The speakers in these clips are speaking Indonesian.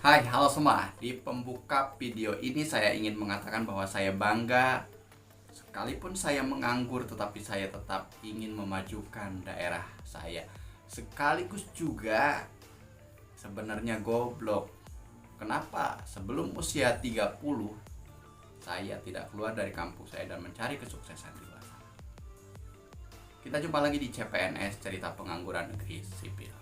Hai, halo semua. Di pembuka video ini saya ingin mengatakan bahwa saya bangga. Sekalipun saya menganggur, tetapi saya tetap ingin memajukan daerah saya. Sekaligus juga sebenarnya goblok. Kenapa sebelum usia 30 saya tidak keluar dari kampung saya dan mencari kesuksesan di luar sana? Kita jumpa lagi di CPNS, cerita pengangguran negeri sipil.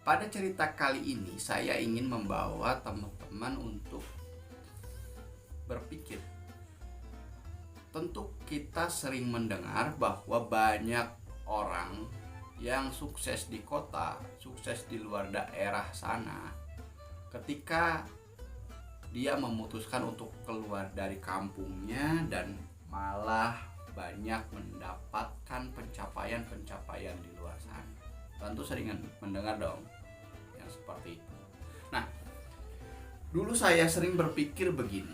Pada cerita kali ini saya ingin membawa teman-teman untuk berpikir. Tentu kita sering mendengar bahwa banyak orang yang sukses di kota, sukses di luar daerah sana, ketika dia memutuskan untuk keluar dari kampungnya dan malah banyak mendapatkan pencapaian-pencapaian di luar sana. Tentu sering mendengar dong yang seperti itu. Nah, dulu saya sering berpikir begini,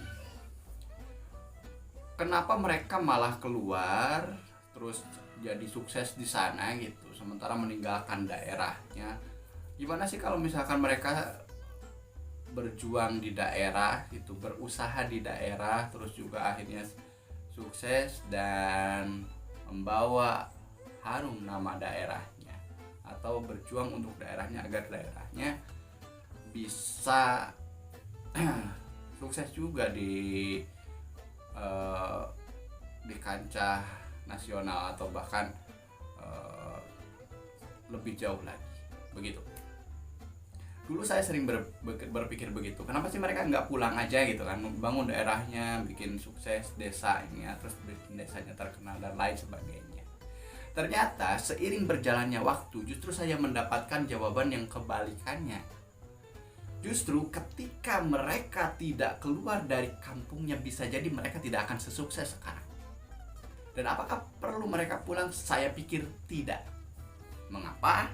kenapa mereka malah keluar terus jadi sukses di sana gitu, sementara meninggalkan daerahnya? Gimana sih kalau misalkan mereka berjuang di daerah gitu, berusaha di daerah, terus juga akhirnya sukses dan membawa harum nama daerahnya, atau berjuang untuk daerahnya agar daerahnya bisa sukses juga di kancah nasional atau bahkan lebih jauh lagi begitu. Dulu saya sering berpikir begitu, kenapa sih mereka nggak pulang aja gitu kan, membangun daerahnya, bikin sukses desanya, terus bikin desanya terkenal dan lain sebagainya. Ternyata seiring berjalannya waktu justru saya mendapatkan jawaban yang kebalikannya. Justru ketika mereka tidak keluar dari kampungnya, bisa jadi mereka tidak akan sesukses sekarang. Dan apakah perlu mereka pulang? Saya pikir tidak. Mengapa?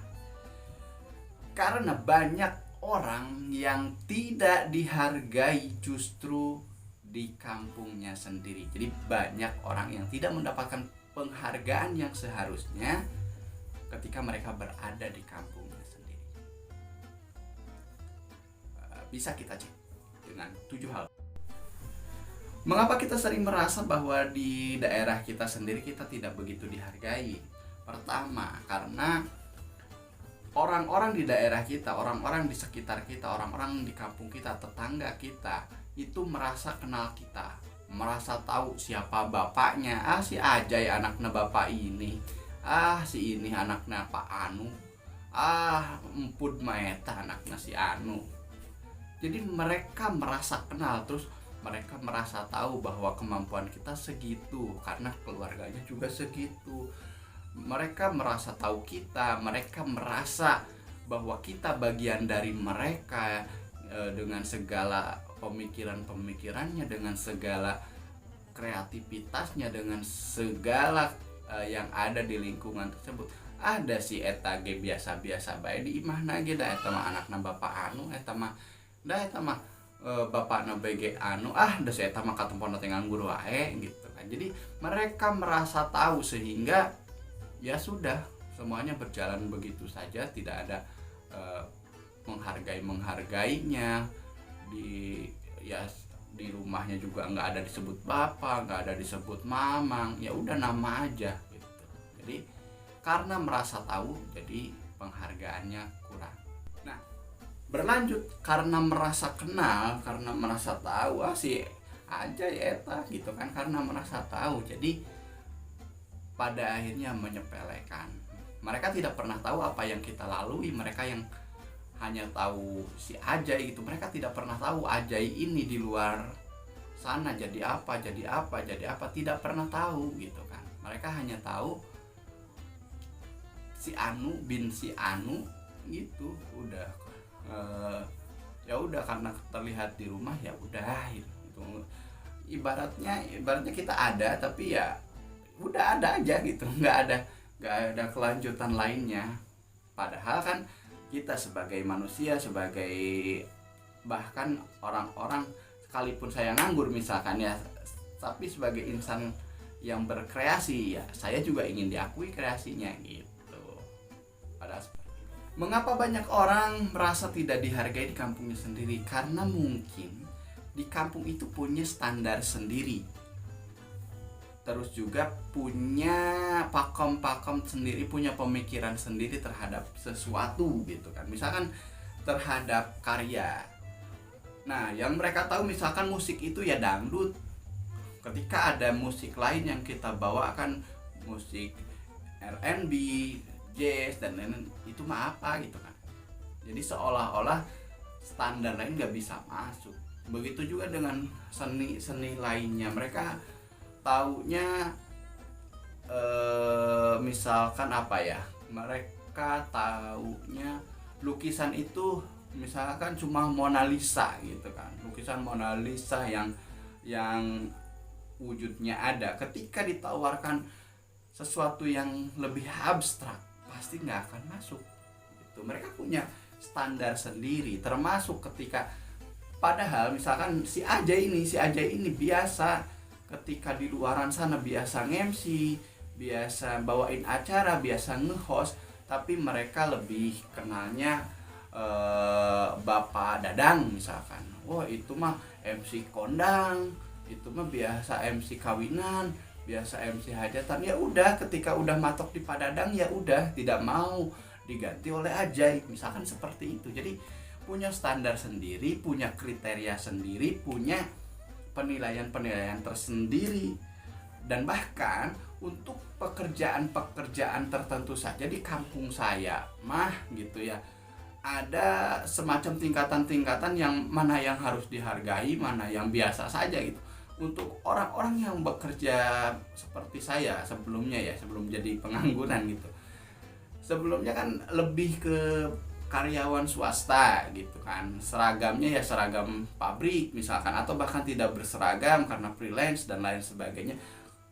Karena banyak orang yang tidak dihargai justru di kampungnya sendiri. Jadi banyak orang yang tidak mendapatkan penghargaan yang seharusnya ketika mereka berada di kampungnya sendiri. Bisa kita cek dengan 7 hal. Mengapa kita sering merasa bahwa di daerah kita sendiri kita tidak begitu dihargai? Pertama, karena orang-orang di daerah kita, orang-orang di sekitar kita, orang-orang di kampung kita, tetangga kita itu merasa kenal kita, merasa tahu siapa bapaknya. Si Ajay anaknya bapak ini, si ini anaknya Pak Anu, empud maeta anaknya si Anu. Jadi mereka merasa kenal, terus mereka merasa tahu bahwa kemampuan kita segitu karena keluarganya juga segitu. Mereka merasa tahu kita, mereka merasa bahwa kita bagian dari mereka, dengan segala pemikiran-pemikirannya, dengan segala kreativitasnya, dengan segala yang ada di lingkungan tersebut. Ada si eta ge biasa-biasa bae di imahna ge da eta mah anakna bapak anu, eta mah bapakna BG anu, da si eta mah katemponna teh nganggur wae gitu kan. Jadi mereka merasa tahu sehingga ya sudah, semuanya berjalan begitu saja, tidak ada menghargainya. Di rumahnya juga nggak ada disebut bapak, nggak ada disebut mamang, ya udah nama aja gitu. Jadi karena merasa tahu, jadi penghargaannya kurang. Nah, berlanjut karena merasa kenal, karena merasa tahu, si aja ya eta gitu kan, karena merasa tahu, jadi pada akhirnya menyepelekan. Mereka tidak pernah tahu apa yang kita lalui. Mereka yang hanya tahu si Ajay gitu. Mereka tidak pernah tahu Ajay ini di luar sana jadi apa. Tidak pernah tahu gitu kan. Mereka hanya tahu si Anu bin si Anu gitu. Udah ya udah, karena terlihat di rumah ya udah gitu. Ibaratnya kita ada, tapi ya udah ada aja gitu, nggak ada kelanjutan lainnya. Padahal kan kita sebagai manusia, sebagai Bahkan orang-orang, sekalipun saya nganggur misalkan ya, tapi sebagai insan yang berkreasi ya, saya juga ingin diakui kreasinya gitu. Pada mengapa banyak orang merasa tidak dihargai di kampungnya sendiri? Karena mungkin di kampung itu punya standar sendiri, terus juga punya pakem-pakem sendiri, punya pemikiran sendiri terhadap sesuatu gitu kan. Misalkan terhadap karya. Nah, yang mereka tahu misalkan musik itu ya dangdut. Ketika ada musik lain yang kita bawakan, musik R&B, jazz dan lain-lain, itu mah apa gitu kan. Jadi seolah-olah standar lain nggak bisa masuk. Begitu juga dengan seni-seni lainnya. Mereka taunya misalkan apa ya, mereka taunya lukisan itu misalkan cuma Mona Lisa gitu kan, lukisan Mona Lisa yang wujudnya ada. Ketika ditawarkan sesuatu yang lebih abstrak, pasti nggak akan masuk gitu. Mereka punya standar sendiri, termasuk ketika padahal misalkan si Ajay ini biasa ketika di luaran sana biasa nge-MC, biasa bawain acara, biasa nge-host, tapi mereka lebih kenalnya Bapak Dadang misalkan. Wah, itu mah MC kondang, itu mah biasa MC kawinan, biasa MC hajatan. Ya udah, ketika udah matok di Pak Dadang ya udah, tidak mau diganti oleh Ajay misalkan seperti itu. Jadi punya standar sendiri, punya kriteria sendiri, punya penilaian-penilaian tersendiri. Dan bahkan untuk pekerjaan-pekerjaan tertentu saja di kampung saya mah gitu ya, ada semacam tingkatan-tingkatan yang mana yang harus dihargai, mana yang biasa saja gitu. Untuk orang-orang yang bekerja seperti saya sebelumnya ya, sebelum jadi pengangguran gitu. Sebelumnya kan lebih ke karyawan swasta gitu kan, seragamnya ya seragam pabrik misalkan, atau bahkan tidak berseragam karena freelance dan lain sebagainya.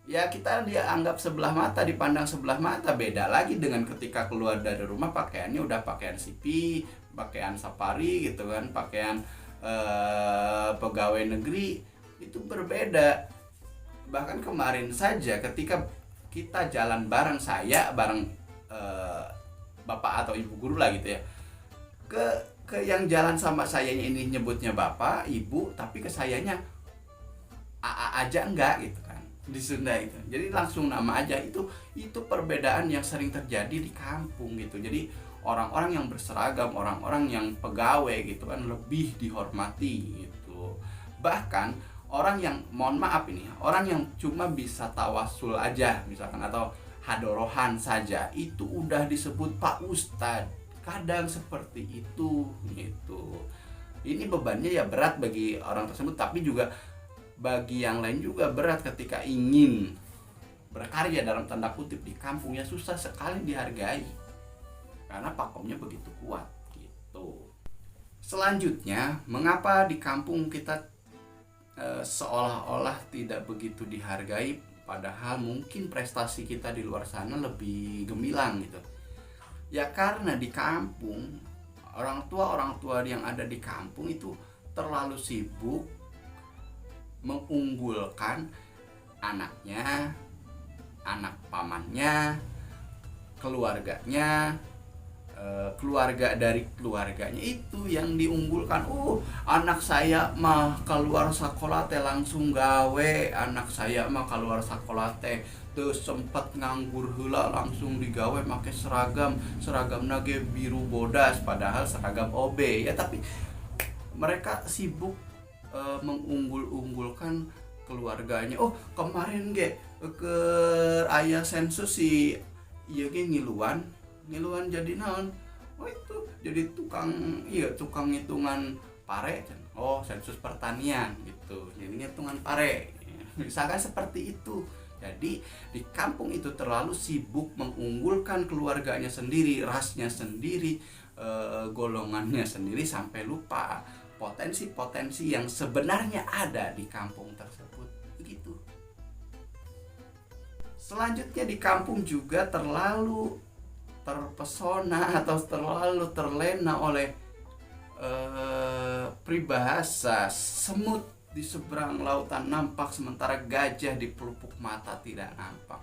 Ya kita dianggap sebelah mata, dipandang sebelah mata. Beda lagi dengan ketika keluar dari rumah pakaiannya udah pakaian sipil, pakaian safari gitu kan, pakaian pegawai negeri, itu berbeda. Bahkan kemarin saja ketika kita jalan bareng, saya bareng bapak atau ibu guru lah gitu ya, ke yang jalan sama saya ini nyebutnya bapak, ibu, tapi ke sayanya AA aja enggak gitu kan di Sunda itu. Jadi langsung nama aja. Itu perbedaan yang sering terjadi di kampung gitu. Jadi orang-orang yang berseragam, orang-orang yang pegawai gitu kan lebih dihormati gitu. Bahkan orang yang, mohon maaf ini, orang yang cuma bisa tawasul aja misalkan atau hadorohan saja, itu udah disebut Pak Ustadz. Kadang seperti itu gitu. Ini bebannya ya berat bagi orang tersebut, tapi juga bagi yang lain juga berat ketika ingin berkarya dalam tanda kutip di kampung, ya susah sekali dihargai karena pakomnya begitu kuat gitu. Selanjutnya, mengapa di kampung kita seolah-olah tidak begitu dihargai, padahal mungkin prestasi kita di luar sana lebih gemilang gitu. Ya karena di kampung, orang tua yang ada di kampung itu terlalu sibuk mengunggulkan anaknya, anak pamannya, keluarganya, keluarga dari keluarganya itu yang diunggulkan. Anak saya mah keluar sekolah teh langsung gawe, anak saya mah keluar sekolah teh teu sempet nganggur heula langsung digawe make seragam nage biru bodas, padahal seragam OB ya. Tapi mereka sibuk mengunggul-unggulkan keluarganya. Kemarin ke aya sensus si ieu ge ngiluan jadi naon? Itu jadi tukang hitungan pare. Sensus pertanian gitu. Jadi hitungan pare. Misalkan seperti itu. Jadi di kampung itu terlalu sibuk mengunggulkan keluarganya sendiri, rasnya sendiri, golongannya sendiri, sampai lupa potensi-potensi yang sebenarnya ada di kampung tersebut. Begitu. Selanjutnya di kampung juga terlalu terpesona atau terlalu terlena oleh Pribahasa semut di seberang lautan nampak sementara gajah di pelupuk mata tidak nampak.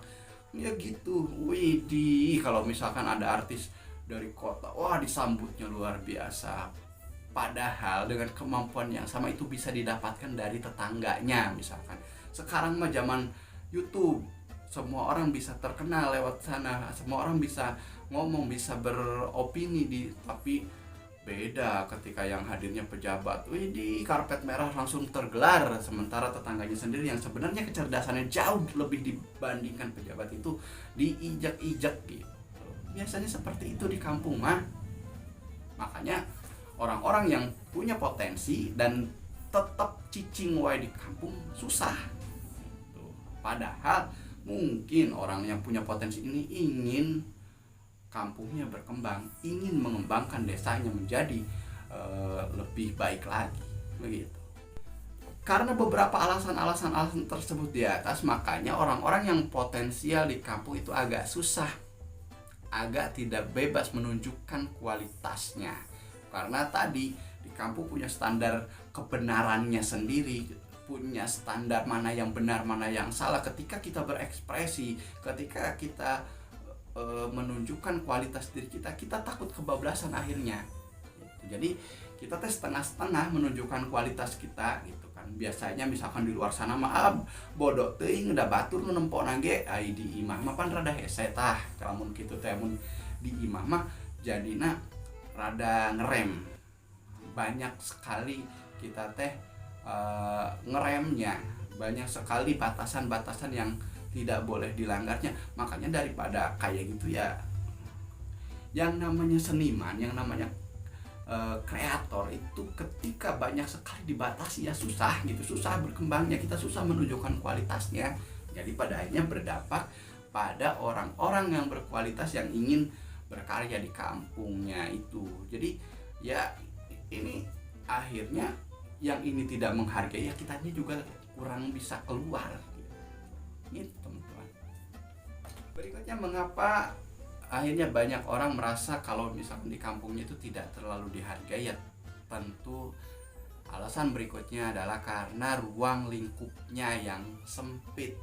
Ya gitu. Widih, kalau misalkan ada artis dari kota, wah disambutnya luar biasa. Padahal dengan kemampuan yang sama itu bisa didapatkan dari tetangganya misalkan. Sekarang mah zaman YouTube, semua orang bisa terkenal lewat sana, semua orang bisa ngomong, bisa beropini tapi beda ketika yang hadirnya pejabat. Wih, di karpet merah langsung tergelar, sementara tetangganya sendiri yang sebenarnya kecerdasannya jauh lebih dibandingkan pejabat itu diijak-ijak gitu. Biasanya seperti itu di kampung mah. Makanya orang-orang yang punya potensi dan tetap cicing wae di kampung susah. Padahal mungkin orang yang punya potensi ini ingin kampungnya berkembang, ingin mengembangkan desanya menjadi lebih baik lagi, begitu. Karena beberapa alasan tersebut di atas, makanya orang-orang yang potensial di kampung itu agak susah, agak tidak bebas menunjukkan kualitasnya. Karena tadi di kampung punya standar kebenarannya sendiri, punya standar mana yang benar, mana yang salah. Ketika kita berekspresi, ketika kita menunjukkan kualitas diri kita, kita takut kebablasan akhirnya. Jadi kita setengah-setengah menunjukkan kualitas kita gitu kan. Biasanya misalkan di luar sana maaf bodoh teuing udah batur menempona ge ai di imah mah pan rada hese tah. Lamun kitu teh mun di imah mah jadina rada ngerem. Banyak sekali kita teh ngeremnya, banyak sekali batasan-batasan yang tidak boleh dilanggarnya. Makanya daripada kayak gitu ya, yang namanya seniman, yang namanya kreator itu ketika banyak sekali dibatasi ya susah gitu, susah berkembangnya, kita susah menunjukkan kualitasnya. Jadi pada akhirnya berdampak pada orang-orang yang berkualitas yang ingin berkarya di kampungnya itu. Jadi ya ini akhirnya yang ini tidak menghargai ya kitanya juga kurang bisa keluar. Gitu teman-teman. Berikutnya, mengapa akhirnya banyak orang merasa kalau misalkan di kampungnya itu tidak terlalu dihargai? Ya tentu alasan berikutnya adalah karena ruang lingkupnya yang sempit.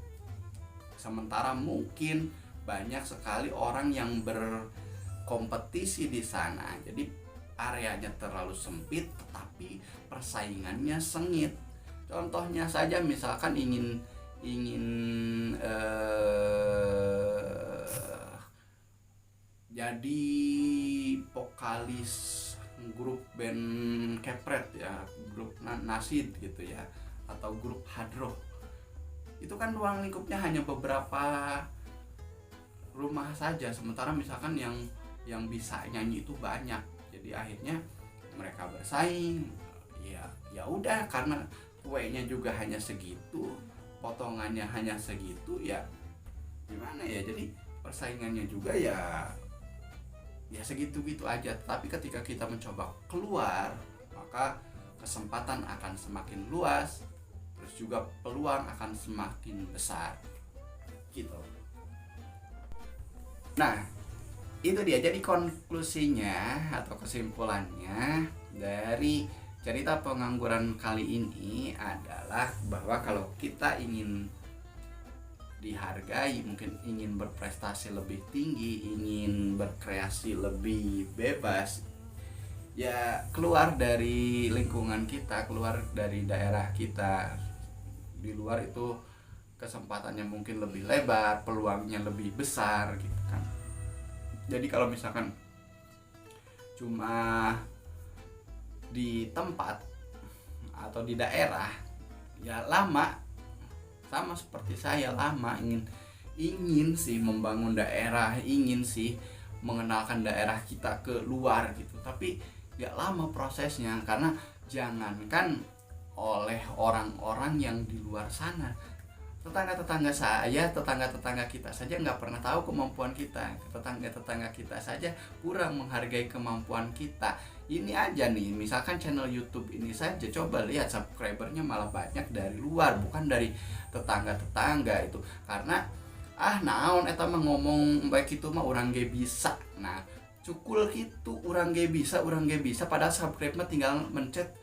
Sementara mungkin banyak sekali orang yang berkompetisi di sana, jadi areanya terlalu sempit tetapi persaingannya sengit. Contohnya saja misalkan ingin jadi vokalis grup band Kepret ya, grup Nasid gitu ya, atau grup Hadroh. Itu kan ruang lingkupnya hanya beberapa rumah saja, sementara misalkan yang bisa nyanyi itu banyak. Jadi akhirnya mereka bersaing, ya udah, karena kuenya juga hanya segitu, potongannya hanya segitu, ya gimana ya, jadi persaingannya juga ya segitu-gitu aja. Tapi ketika kita mencoba keluar, maka kesempatan akan semakin luas, terus juga peluang akan semakin besar gitu. Nah itu dia, jadi konklusinya atau kesimpulannya dari cerita pengangguran kali ini adalah bahwa kalau kita ingin dihargai, mungkin ingin berprestasi lebih tinggi, ingin berkreasi lebih bebas, ya keluar dari lingkungan kita, keluar dari daerah kita. Di luar itu kesempatannya mungkin lebih lebar, peluangnya lebih besar gitu kan. Jadi kalau misalkan cuma di tempat atau di daerah, ya lama, sama seperti saya lama ingin sih membangun daerah, ingin sih mengenalkan daerah kita ke luar gitu, tapi gak lama prosesnya. Karena jangankan oleh orang-orang yang di luar sana, tetangga-tetangga saya, tetangga-tetangga kita saja nggak pernah tahu kemampuan kita. Tetangga-tetangga kita saja kurang menghargai kemampuan kita. Ini aja nih, misalkan channel YouTube ini saja, coba lihat subscribernya malah banyak dari luar, bukan dari tetangga-tetangga itu. Karena naon eta mah ngomong baik itu mah orang ge bisa. Nah, cukul gitu, urang ge bisa padahal subscribe mah tinggal mencet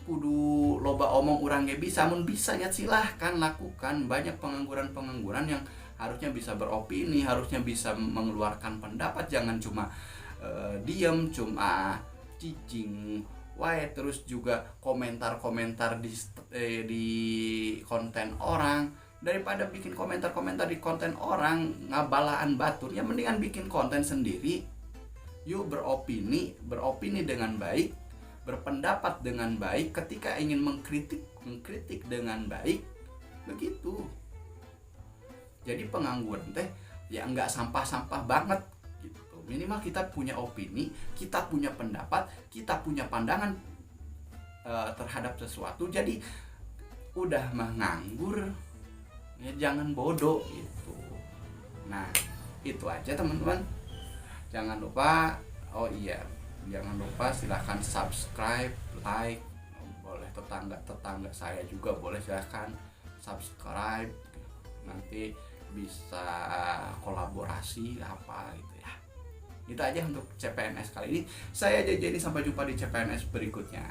kudu loba omong urang ge bisa. Mun bisa nya silahkan lakukan. Banyak pengangguran yang harusnya bisa beropini, harusnya bisa mengeluarkan pendapat, jangan cuma diem, cuma cicing wae, terus juga komentar-komentar di konten orang. Daripada bikin komentar-komentar di konten orang ngabalaan batur, ya mendingan bikin konten sendiri. Yuk beropini dengan baik, berpendapat dengan baik, ketika ingin mengkritik dengan baik, begitu. Jadi pengangguran teh ya nggak sampah-sampah banget gitu. Minimal kita punya opini, kita punya pendapat, kita punya pandangan terhadap sesuatu. Jadi udah mah nganggur, ya jangan bodoh gitu. Nah itu aja teman-teman. Jangan lupa, oh iya, jangan lupa silahkan subscribe, like, boleh tetangga saya juga boleh silahkan subscribe, nanti bisa kolaborasi apa gitu ya. Itu aja untuk CPNS kali ini. Saya JJ, sampai jumpa di CPNS berikutnya.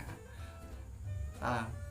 Salam.